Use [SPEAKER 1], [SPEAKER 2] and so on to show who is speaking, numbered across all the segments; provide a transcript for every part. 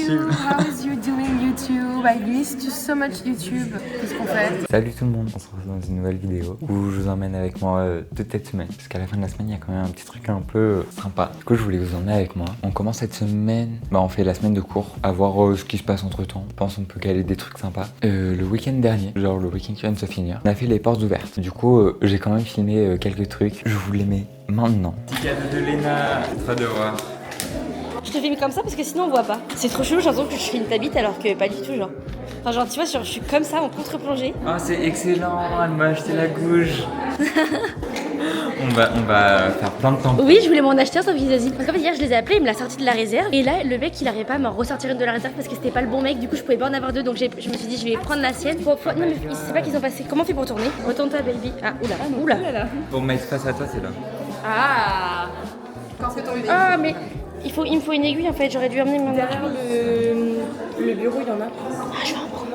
[SPEAKER 1] you? How is you doing YouTube? I missed you so much YouTube. Qu'est-ce qu'on fait?
[SPEAKER 2] Salut tout le monde, on se retrouve dans une nouvelle vidéo où je vous emmène avec moi toute cette semaine. Parce qu'à la fin de la semaine, il y a quand même un petit truc un peu sympa. Du coup, je voulais vous emmener avec moi. On commence cette semaine, on fait la semaine de cours, à voir ce qui se passe entre temps. Je pense qu'on peut caler des trucs sympas. Le week-end dernier, genre le week-end qui vient de se finir, on a fait les portes ouvertes. Du coup, j'ai quand même filmé quelques trucs. Je vous les mets maintenant. Petit cadeau de Léna, très de voir.
[SPEAKER 3] Je te filme comme ça parce que sinon on voit pas. C'est trop chelou, j'ai l'impression que je filme ta bite alors que pas du tout, genre. Enfin, genre, tu vois, je suis comme ça en contre-plongée.
[SPEAKER 2] Oh, c'est excellent, elle m'a acheté la gouge. on va faire plein de temps.
[SPEAKER 3] Oui, je voulais m'en acheter un, sauf qu'ils hésitent. Parce qu'en fait, hier, je les ai appelés, il me l'a sorti de la réserve. Et là, le mec, il arrivait pas à me ressortir une de la réserve parce que c'était pas le bon mec. Du coup, je pouvais pas en avoir deux. Donc, je me suis dit, je vais prendre la sienne. Non, mais il sait pas qu'ils ont passé. Comment on fait pour tourner? Retourne-toi, baby. Ah, oula.
[SPEAKER 2] Pour mettre face à toi, c'est là.
[SPEAKER 3] Ah. Ah, mais il me faut une aiguille en fait. J'aurais dû amener mon derrière le bureau, il y en a. Ah, je vais en prendre.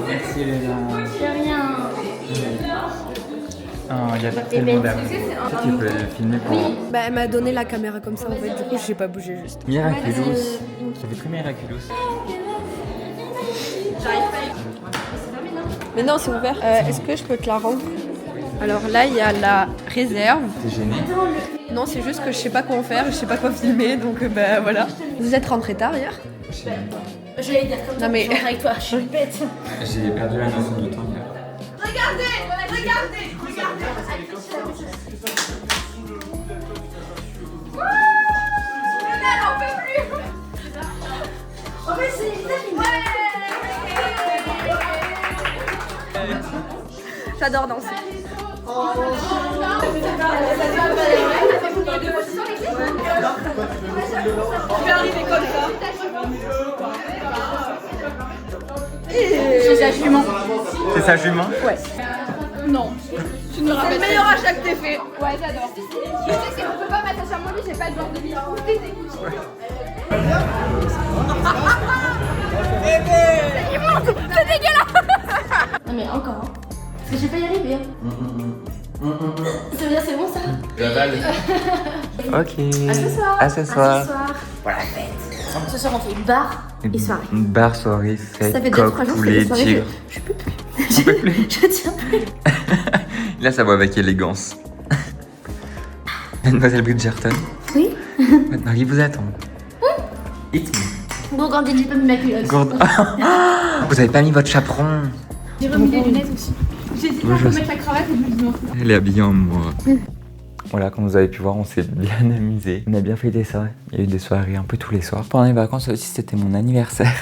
[SPEAKER 2] Merci Léna.
[SPEAKER 3] C'est rien.
[SPEAKER 2] Il y a tellement d'amour. Tu peux le filmer pour...
[SPEAKER 1] Bah, elle m'a donné la caméra comme ça en fait. Du coup, j'ai pas bougé juste.
[SPEAKER 2] Miraculous. Ça fait très Miraculous.
[SPEAKER 1] Mais non, c'est ouvert. Est-ce que je peux te la rendre? Alors là, il y a la réserve.
[SPEAKER 2] T'es gêné?
[SPEAKER 1] Non, c'est juste que je sais pas quoi en faire, je sais pas quoi filmer, donc bah voilà. Vous êtes rentré tard hier?
[SPEAKER 3] Je vais dire comme ça,
[SPEAKER 1] mais...
[SPEAKER 3] je rentre avec toi, je suis bête.
[SPEAKER 2] J'ai perdu la notion du temps hier.
[SPEAKER 3] Regardez. Elle en peut plus. Oh mais c'est
[SPEAKER 1] J'adore danser.
[SPEAKER 3] Tu vas arriver comme ça.
[SPEAKER 1] C'est sa jument.
[SPEAKER 2] C'est sa jument?
[SPEAKER 1] Ouais. Non. Tu nous rappelles. C'est le meilleur achat que t'aies fait.
[SPEAKER 4] Ouais, j'adore. Tu sais que on peut pas mettre ça sur moi, j'ai pas de genre de vie.
[SPEAKER 3] C'est dégueulasse. Non mais encore, hein. Parce que je vais pas y arriver. Ça veut dire c'est bon ça?
[SPEAKER 2] Ok.
[SPEAKER 3] À ce soir.
[SPEAKER 2] Voilà.
[SPEAKER 3] Ce soir on fait une barre et soirée.
[SPEAKER 2] Une barre soirée, fête,
[SPEAKER 3] Ça fait 2-3 jours
[SPEAKER 2] coq,
[SPEAKER 3] que
[SPEAKER 2] poulet,
[SPEAKER 3] c'est
[SPEAKER 2] tigre.
[SPEAKER 3] je peux plus.
[SPEAKER 2] Tu peux plus?
[SPEAKER 3] Je tiens plus.
[SPEAKER 2] Là, ça va avec élégance. Mademoiselle Bridgerton,
[SPEAKER 3] Oui.
[SPEAKER 2] votre mari vous attend. Hit me.
[SPEAKER 3] Bon, quand j'ai pas mis ma culotte.
[SPEAKER 2] Gourde. Vous avez pas mis votre chaperon.
[SPEAKER 4] J'ai remis les lunettes aussi. J'ai dit
[SPEAKER 2] Oui, je
[SPEAKER 4] qu'on peut
[SPEAKER 2] sais.
[SPEAKER 4] mettre la cravate et je me dis non.
[SPEAKER 2] Elle est habillée en moi. Voilà, comme vous avez pu voir, on s'est bien amusé. On a bien fêté ça. Il y a eu des soirées un peu tous les soirs. Pendant les vacances aussi, c'était mon anniversaire.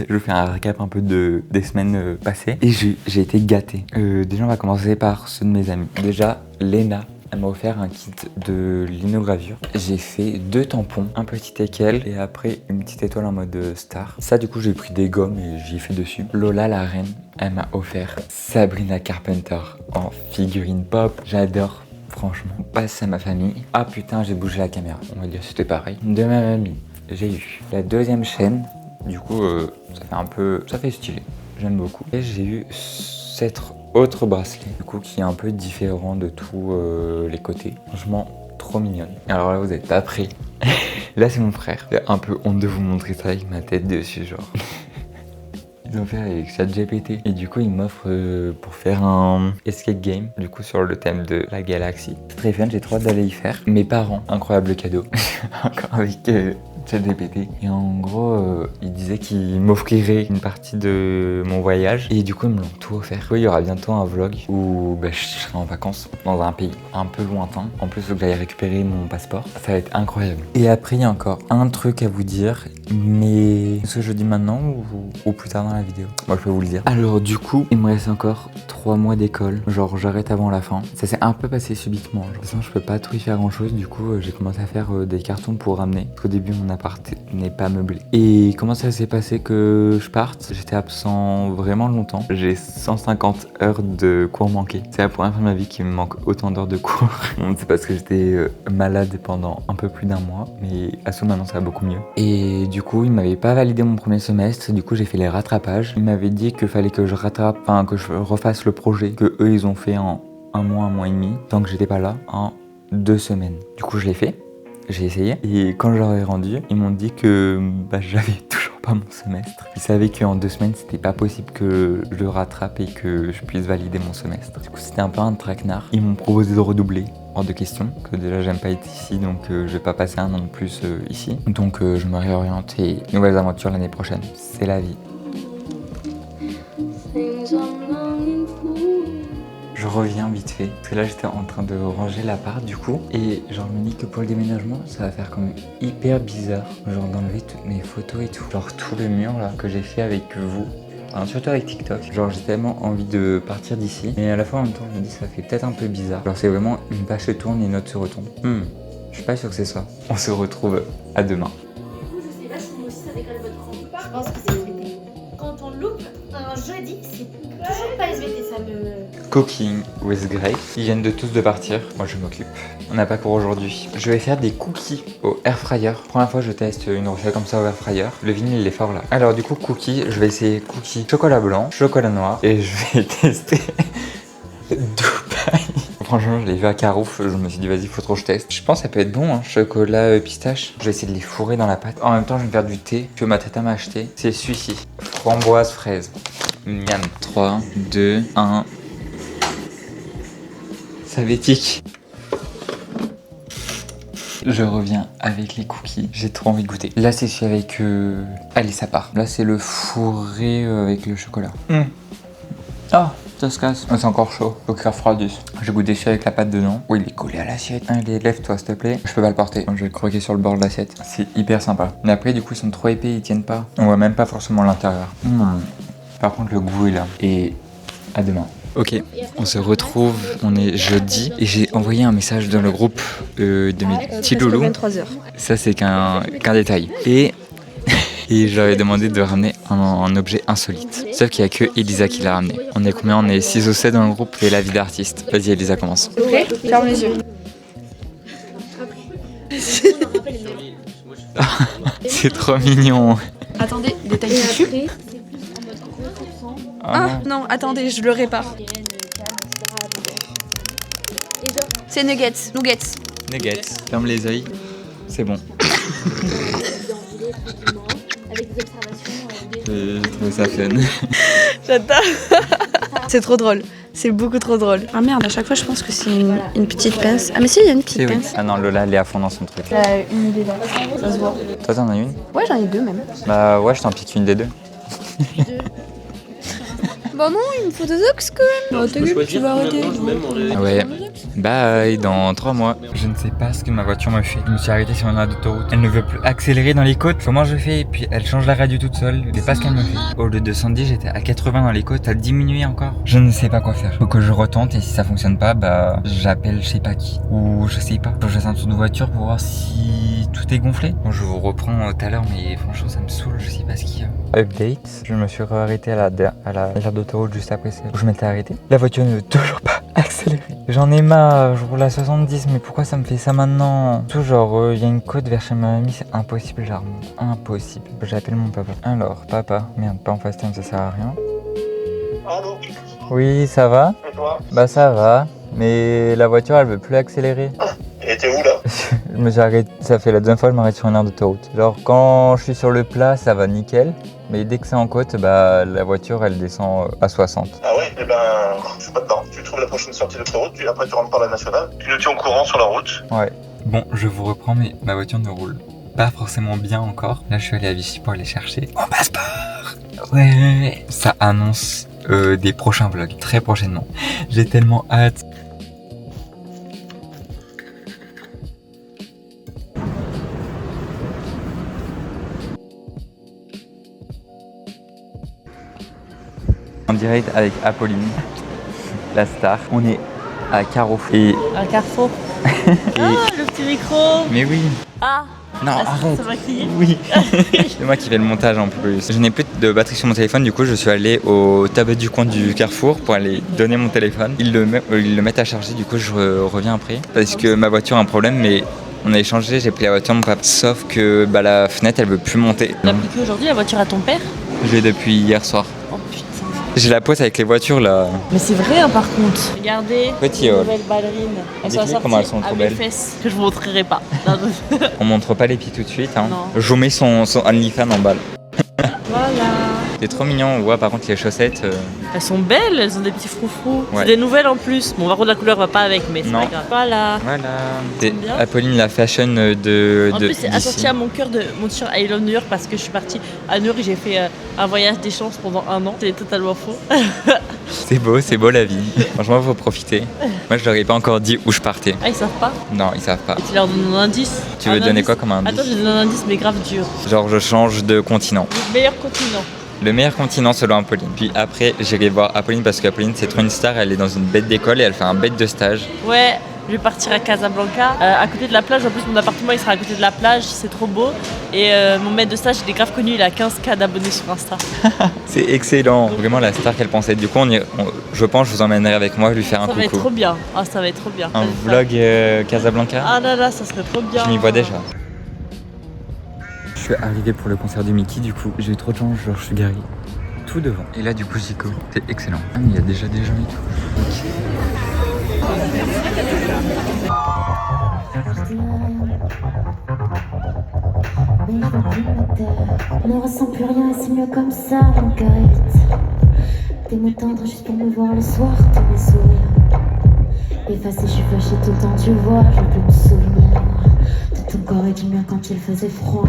[SPEAKER 2] Je fais un récap un peu des semaines passées. Et j'ai été gâté. Déjà, on va commencer par ceux de mes amis. Déjà, Léna. Elle m'a offert un kit de linogravure. J'ai fait 2 tampons, un petit équel et après une petite étoile en mode star. Ça, du coup, j'ai pris des gommes et j'y ai fait dessus. Lola, la reine, elle m'a offert Sabrina Carpenter en figurine pop. J'adore. Franchement, passe à ma famille. Ah putain, j'ai bougé la caméra. On va dire que c'était pareil. De ma mamie, j'ai eu la 2e chaîne. Du coup, ça fait stylé. J'aime beaucoup. Et j'ai eu cet autre bracelet, du coup, qui est un peu différent de tous les côtés. Franchement, trop mignonne. Alors là, vous n'êtes pas prêts. Là, c'est mon frère. J'ai un peu honte de vous montrer ça avec ma tête dessus, genre. Ils ont fait avec ChatGPT. Et du coup, ils m'offrent pour faire un escape game, du coup, sur le thème de la galaxie. C'est très fun, j'ai trop hâte d'aller y faire. Mes parents, incroyable cadeau. Encore avec ChatGPT. Et en gros, ils disaient qu'ils m'offriraient une partie de mon voyage. Et du coup, ils me l'ont tout offert. Du coup, il y aura bientôt un vlog où je serai en vacances dans un pays un peu lointain. En plus, il faut que j'aille récupérer mon passeport. Ça va être incroyable. Et après, il y a encore un truc à vous dire. Mais est-ce que je le dis maintenant ou plus tard dans la vidéo? Moi, je peux vous le dire. Alors, du coup, il me reste encore 3 mois d'école. Genre, j'arrête avant la fin. Ça s'est un peu passé subitement. Genre, de toute façon, je peux pas trop y faire grand chose. Du coup, j'ai commencé à faire des cartons pour ramener. Parce qu'au début, mon appart n'est pas meublé. Et comment ça s'est passé que je parte? J'étais absent vraiment longtemps. J'ai 150 heures de cours manqués. C'est la première fois de ma vie qu'il me manque autant d'heures de cours. C'est parce que j'étais malade pendant un peu plus d'1 mois. Mais à ce moment, maintenant, ça va beaucoup mieux. Et du coup, il m'avait pas validé mon premier semestre. Du coup, j'ai fait les rattrapages. Il m'avait dit qu'il fallait que je rattrape, enfin que je refasse le projet que eux ils ont fait en un mois et demi, tant que j'étais pas là, en 2 semaines. Du coup, je l'ai fait. J'ai essayé. Et quand je leur ai rendu, ils m'ont dit que j'avais toujours pas mon semestre. Ils savaient qu'en 2 semaines, c'était pas possible que je le rattrape et que je puisse valider mon semestre. Du coup, c'était un peu un traquenard. Ils m'ont proposé de redoubler. Hors de question, que déjà j'aime pas être ici, donc je vais pas passer un an de plus ici. Donc je me réoriente et nouvelles aventures l'année prochaine. C'est la vie. Je reviens vite fait, parce que là j'étais en train de ranger l'appart du coup, et genre je me dis que pour le déménagement, ça va faire comme hyper bizarre, genre d'enlever toutes mes photos et tout. Genre tout le mur là que j'ai fait avec vous. Enfin, surtout avec TikTok, genre j'ai tellement envie de partir d'ici, mais à la fois en même temps je me dis ça fait peut-être un peu bizarre. Genre c'est vraiment une page se tourne et une autre se retombe. Je suis pas sûr que c'est ça. On se retrouve à demain.
[SPEAKER 3] Du coup, je sais pas si moi aussi ça décale votre rang. Je pense que c'est SVT. Quand on loupe un jeudi, c'est toujours pas SVT, ça me...
[SPEAKER 2] Cooking with Grace. Ils viennent de tous de partir, moi je m'occupe. On n'a pas cours aujourd'hui. Je vais faire des cookies au air fryer. Première fois je teste une recette comme ça au air fryer. Le vinyle il est fort là. Alors du coup cookies, je vais essayer cookies chocolat blanc, chocolat noir et je vais tester Dubaï. Franchement je l'ai vu à Carouf, je me suis dit vas-y faut trop que je teste. Je pense que ça peut être bon, hein. Chocolat pistache. Je vais essayer de les fourrer dans la pâte. En même temps je vais me faire du thé que ma tata m'a acheté. C'est celui-ci, framboise fraise. Miam. 3, 2, 1. Savétique. Je reviens avec les cookies. J'ai trop envie de goûter. Là, c'est celui avec... Allez, ça part. Là, c'est le fourré avec le chocolat. Ah, ça se casse. C'est encore chaud. Faut qu'il refroidisse. J'ai goûté celui avec la pâte dedans. Oui, il est collé à l'assiette. Allez, lève-toi, s'il te plaît. Je peux pas le porter. Je vais le croquer sur le bord de l'assiette. C'est hyper sympa. Mais après, du coup, ils sont trop épais. Ils tiennent pas. On voit même pas forcément l'intérieur. Par contre, le goût est là. Et à demain. Ok, on se retrouve, on est jeudi et j'ai envoyé un message dans le groupe de mes petits loulous.
[SPEAKER 1] 23h.
[SPEAKER 2] Ça c'est qu'un détail. Et je leur ai demandé de ramener un objet insolite. Sauf qu'il n'y a que Elisa qui l'a ramené. On est combien? On est 6 ou 7 dans le groupe et la vie d'artiste. Vas-y Elisa, commence.
[SPEAKER 1] Prêt? Ferme les yeux.
[SPEAKER 2] C'est trop mignon.
[SPEAKER 1] Attendez, détail dessus. Ah non, attendez, je le répare. C'est nuggets.
[SPEAKER 2] Nuggets. Ferme les yeux. C'est bon. J'ai trouvé ça fun.
[SPEAKER 1] J'adore. C'est trop drôle. C'est beaucoup trop drôle. Ah merde, à chaque fois je pense que c'est une petite pince. Ah mais si, il y a une petite pince.
[SPEAKER 2] Ah non, Lola elle est à fond dans son truc.
[SPEAKER 1] J'ai une idée là, ça se voit.
[SPEAKER 2] Toi t'en as une?
[SPEAKER 1] Ouais, j'en ai 2 même.
[SPEAKER 2] Bah ouais, je t'en pique une des 2.
[SPEAKER 1] Bah non, il me faut des ox quand même. Tu vas arrêter.
[SPEAKER 2] Ouais. Bye, dans 3 mois. Je ne sais pas ce que ma voiture me fait. Je me suis arrêté sur une aire d'autoroute. Elle ne veut plus accélérer dans les côtes. Comment je fais? Et puis elle change la radio toute seule. Je sais pas ce qu'elle me fait. Au lieu de 110, j'étais à 80 dans les côtes. Elle a diminué encore. Je ne sais pas quoi faire. Faut que je retente et si ça fonctionne pas, j'appelle je sais pas qui. Ou je sais pas. Faut que je fasse un tour de voiture pour voir si tout est gonflé. Bon, je vous reprends tout à l'heure, mais franchement ça me saoule. Je sais pas ce qu'il y a. Update. Je me suis arrêté à l'aire d'autoroute juste après celle où je m'étais arrêté. La voiture ne veut toujours pas accélérer. J'en ai marre, je roule à 70, mais pourquoi ça me fait ça maintenant? Tout genre, il y a une côte vers chez ma mamie, c'est impossible, la remonte. Impossible. J'appelle mon papa. Alors, papa, merde, pas en fast time, ça sert à rien.
[SPEAKER 5] Allô?
[SPEAKER 2] Oui, ça va?
[SPEAKER 5] Et toi?
[SPEAKER 2] Bah ça va, mais la voiture elle veut plus accélérer.
[SPEAKER 5] Et t'es où là?
[SPEAKER 2] Je me suis arrêté, ça fait la deuxième fois que je m'arrête sur une aire d'autoroute. Genre quand je suis sur le plat, ça va nickel. Mais dès que c'est en côte, la voiture elle descend à 60.
[SPEAKER 5] Ah ouais? Eh ben, je suis pas dedans. Tu trouves la prochaine sortie d'autoroute, puis après tu rentres par la nationale. Tu nous tiens au courant sur la route.
[SPEAKER 2] Ouais. Bon, je vous reprends, mais ma voiture ne roule pas forcément bien encore. Là, je suis allé à Vichy pour aller chercher mon passeport. Ouais. Ça annonce des prochains vlogs, très prochainement. J'ai tellement hâte. En direct avec Apolline, la star. On est à Carrefour. Et...
[SPEAKER 6] Un carrefour. Le petit micro.
[SPEAKER 2] Mais oui.
[SPEAKER 6] Ah.
[SPEAKER 2] Non, arrête.
[SPEAKER 6] Ça va crier.
[SPEAKER 2] Oui. C'est moi qui fais le montage en plus. Je n'ai plus de batterie sur mon téléphone, du coup je suis allé au tabac du coin du Carrefour pour aller donner mon téléphone. Ils le mettent à charger, du coup je reviens après. Parce que ma voiture a un problème, mais on a échangé, j'ai pris la voiture de mon papa. Sauf que la fenêtre elle veut plus monter.
[SPEAKER 6] Tu l'as pris aujourd'hui la voiture à ton père?
[SPEAKER 2] J'ai depuis hier soir.
[SPEAKER 6] Oh putain.
[SPEAKER 2] J'ai la poisse avec les voitures là.
[SPEAKER 6] Mais c'est vrai hein, par contre. Regardez,
[SPEAKER 2] Petit
[SPEAKER 6] les
[SPEAKER 2] haul.
[SPEAKER 6] nouvelles ballerines. Elles sont
[SPEAKER 2] Dites-lui
[SPEAKER 6] sorties
[SPEAKER 2] comment elles sont trop
[SPEAKER 6] à mes
[SPEAKER 2] belles.
[SPEAKER 6] fesses que je vous montrerai pas. Non,
[SPEAKER 2] On montre pas les pieds tout de suite. Hein.
[SPEAKER 6] Non.
[SPEAKER 2] Je vous mets son OnlyFans en balle.
[SPEAKER 6] Voilà.
[SPEAKER 2] C'est trop mignon. On voit par contre les chaussettes.
[SPEAKER 6] Elles sont belles, elles ont des petits froufrous.
[SPEAKER 2] Ouais.
[SPEAKER 6] C'est des nouvelles en plus. Bon, par contre, la couleur va pas avec, mais c'est
[SPEAKER 2] Non.
[SPEAKER 6] pas grave. Voilà.
[SPEAKER 2] Voilà. C'est
[SPEAKER 6] bien.
[SPEAKER 2] Apolline la fashion de.
[SPEAKER 6] En plus, c'est
[SPEAKER 2] d'ici.
[SPEAKER 6] associé à mon cœur de mon t-shirt I Love New York parce que je suis partie à New York et j'ai fait un voyage des chances pendant 1 an. C'est totalement faux.
[SPEAKER 2] C'est beau la vie. Franchement, faut profiter. Moi, je leur ai pas encore dit où je partais.
[SPEAKER 6] Ah, ils savent pas.
[SPEAKER 2] Non, ils savent pas.
[SPEAKER 6] Et tu leur donnes un indice.
[SPEAKER 2] Tu veux
[SPEAKER 6] Un
[SPEAKER 2] donner
[SPEAKER 6] indice.
[SPEAKER 2] quoi comme indice?
[SPEAKER 6] Attends, je donne un indice, mais grave dur.
[SPEAKER 2] Genre, je change de continent.
[SPEAKER 6] Le meilleur continent.
[SPEAKER 2] Le meilleur continent selon Apolline. Puis après, j'irai voir Apolline parce qu'Apolline, c'est trop une star. Elle est dans une bête d'école et elle fait un bête de stage.
[SPEAKER 6] Ouais, je vais partir à Casablanca, à côté de la plage. En plus, mon appartement il sera à côté de la plage, c'est trop beau. Et mon maître de stage, il est grave connu, il a 15K d'abonnés sur Insta.
[SPEAKER 2] C'est excellent. Vraiment la star qu'elle pensait. Du coup, je pense que je vous emmènerai avec moi lui faire un
[SPEAKER 6] Ça va être
[SPEAKER 2] coucou.
[SPEAKER 6] trop bien. Ah, ça va être trop bien.
[SPEAKER 2] Un
[SPEAKER 6] Ça.
[SPEAKER 2] vlog Casablanca.
[SPEAKER 6] Ah là là, ça serait trop bien.
[SPEAKER 2] Je m'y vois déjà. Je suis arrivé pour le concert du Mickey, du coup, j'ai eu trop de chance, genre je suis garé tout devant. Et là, du coup, Zico, c'est excellent. Ah, mais il y a déjà des gens et tout.
[SPEAKER 7] Ne ressens plus rien et c'est mieux comme ça, Marguerite. T'es mots tendres juste pour me voir le soir, tous mes sourires. Effacé, je suis fâchée tout le temps, tu vois, je peux me souvenir de ton corps et du mien quand il faisait froid.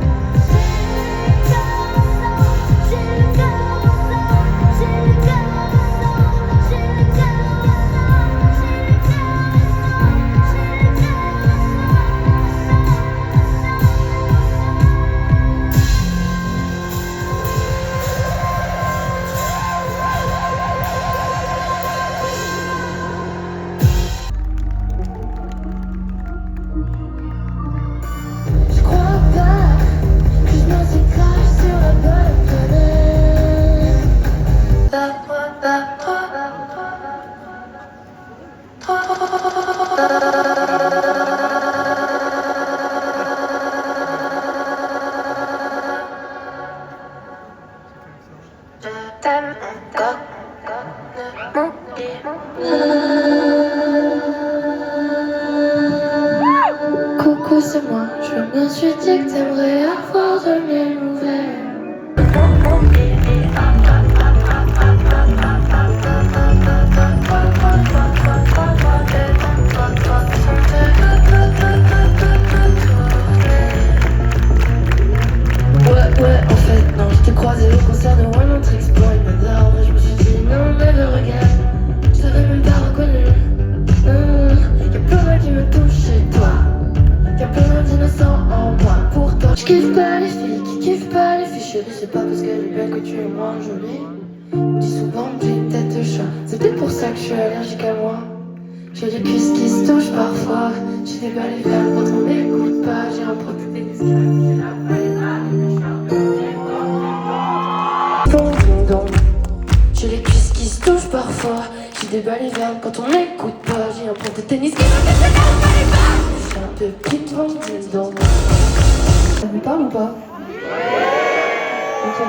[SPEAKER 7] Coucou, c'est moi. Je me suis dit que t'aimerais avoir de mes nouvelles. Ouais, en fait, non, je t'ai croisé au concert de One Tricks Boy, mais là, en vrai, je me suis dit non, mais le regarde, je t'avais même pas reconnu. Y'a plus rien qui me touche chez toi, y'a plein d'innocents en moi. Pourtant, je kiffe pas les filles qui kiffent pas les filles chéries. C'est pas parce qu'elle est belle que tu es moins jolie. On dit souvent que j'ai une tête de chat, c'est peut-être pour ça que je suis allergique à moi. J'ai les cuisses qui se touchent parfois, j'ai des balles et verres quand on m'écoute pas. J'ai un protecté des skins, j'ai la j'ai les cuisses qui se touchent parfois, j'ai des balles et verres quand on m'écoute pas. J'ai un prof de tennis qui me fait un peu piquant dedans. Ça vous parle ou pas? Ok.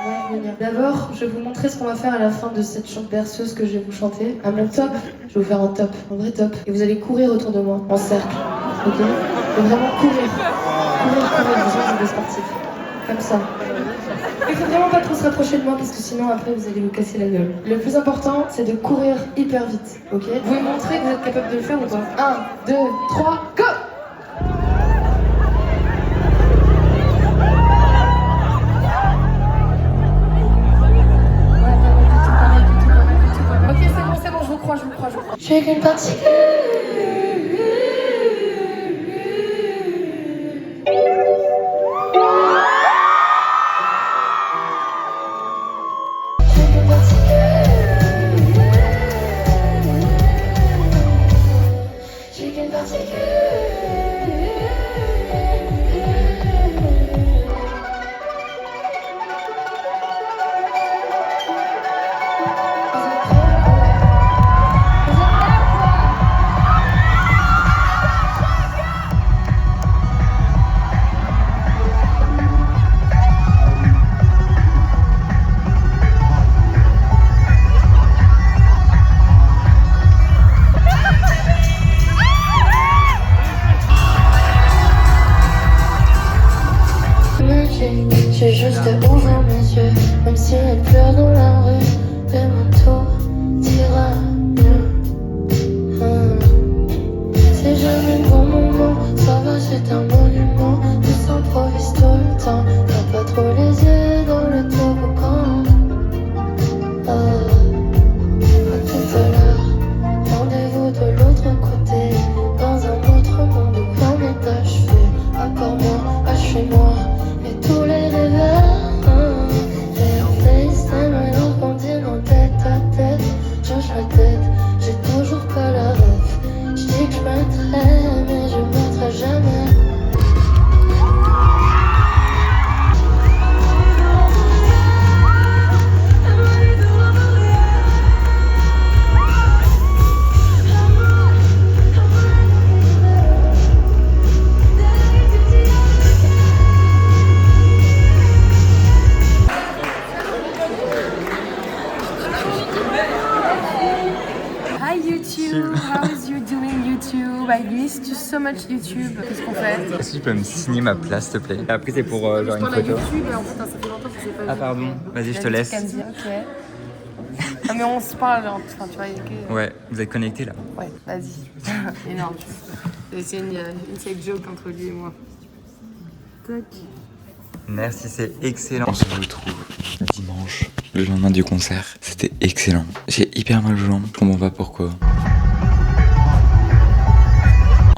[SPEAKER 7] On va y revenir. D'abord, je vais vous montrer ce qu'on va faire à la fin de cette chante berceuse que je vais vous chanter. À mon top, je vais vous faire un top, un vrai top. Et vous allez courir autour de moi, en cercle. Ok? Et vraiment courir. Courir, besoin de sportif. Comme ça. Il faut vraiment pas trop se rapprocher de moi parce que sinon après vous allez vous casser la gueule. Le plus important, c'est de courir hyper vite. Ok? Vous pouvez montrer que vous êtes capable de le faire ou pas? 1, 2, 3, go! Ok, c'est bon, je vous crois. Je suis qu'une partie. J'ai juste ouvert mes yeux, même si elle pleure dans la rue. Demain tout ira mieux. C'est jamais le bon moment, ça va, c'est un monument. Tout s'improvise tout le temps, t'as pas trop les yeux dans le toboggan. À tout à l'heure, rendez-vous de l'autre côté, dans un autre monde où plein n'est achevé. À part moi, achevez-moi, et tous les rêveurs. Et en FaceTime alors qu'on dîne en tête à tête. Change la tête, j'ai toujours pas la ref. J'dis que j'mettrai, mais je mettrai jamais.
[SPEAKER 8] Hi YouTube, how is you doing YouTube? I missed you so much YouTube. Qu'est-ce qu'on fait?
[SPEAKER 2] Est-ce que tu peux me signer ma place, s'il te plaît? Après, c'est pour genre une
[SPEAKER 8] Pour la
[SPEAKER 2] photo.
[SPEAKER 8] YouTube, en fait, ça fait longtemps que je sais pas.
[SPEAKER 2] Ah, pardon, vas-y, je te laisse.
[SPEAKER 8] Ok. Ah, mais on se parle, enfin, tu vois, ok.
[SPEAKER 2] Ouais, vous êtes connectés là?
[SPEAKER 8] Ouais, vas-y. Énorme. C'est une inside joke entre lui et moi. Tac.
[SPEAKER 2] Merci, c'est excellent. On se retrouve dimanche, le lendemain du concert. C'était excellent. J'ai hyper mal aux jambes, je comprends pas pourquoi.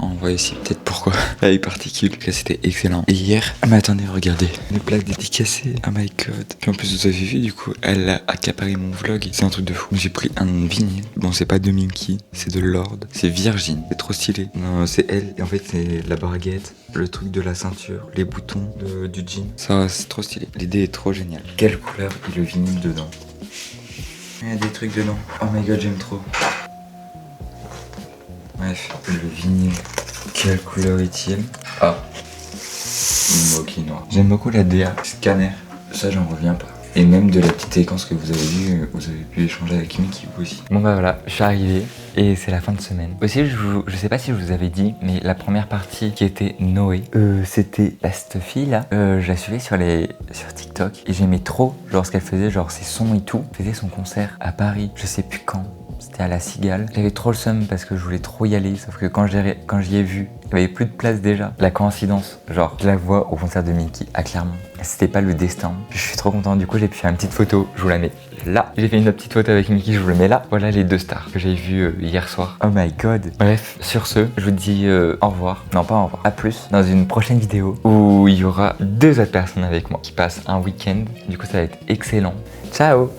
[SPEAKER 2] On voit ici peut-être pourquoi. Là, les particules, là, c'était excellent. Et hier, mais attendez, regardez. Une plaque dédicacée. Oh my god. Puis en plus, vous avez vu, du coup, elle a accaparé mon vlog. C'est un truc de fou. J'ai pris un vinyle. Bon, c'est pas de Minky, c'est de Lord. C'est Virgin. C'est trop stylé. Non, c'est elle. Et en fait, c'est la braguette, le truc de la ceinture, les boutons du jean. Ça, c'est trop stylé. L'idée est trop géniale. Quelle couleur est le vinyle dedans? Il y a des trucs dedans. Oh my god, j'aime trop. Bref, le vinyle. Quelle couleur est-il? Ah, moquis noir. J'aime beaucoup la DA scanner. Ça, j'en reviens pas. Et même de la petite séquence que vous avez vue, vous avez pu échanger avec Mickey aussi. Bon bah voilà, je suis arrivé et c'est la fin de semaine. Aussi, je sais pas si je vous avais dit, mais la première partie qui était Noé, c'était cette fille là. Je la suivais sur TikTok et j'aimais trop genre ce qu'elle faisait, genre ses sons et tout. Elle faisait son concert à Paris, je sais plus quand. C'était à la Cigale. J'avais trop le seum parce que je voulais trop y aller, sauf que quand j'y ai vu, il n'y avait plus de place déjà. La coïncidence, genre je la vois au concert de Mickey à Clermont. C'était pas le destin. Je suis trop content, du coup j'ai pu faire une petite photo, je vous la mets là. J'ai fait une autre petite photo avec Mickey, je vous la mets là. Voilà les deux stars que j'ai vues hier soir. Oh my god. Bref, sur ce, je vous dis au revoir. Non, pas au revoir. À plus dans une prochaine vidéo où il y aura 2 autres personnes avec moi qui passent un week-end. Du coup ça va être excellent. Ciao.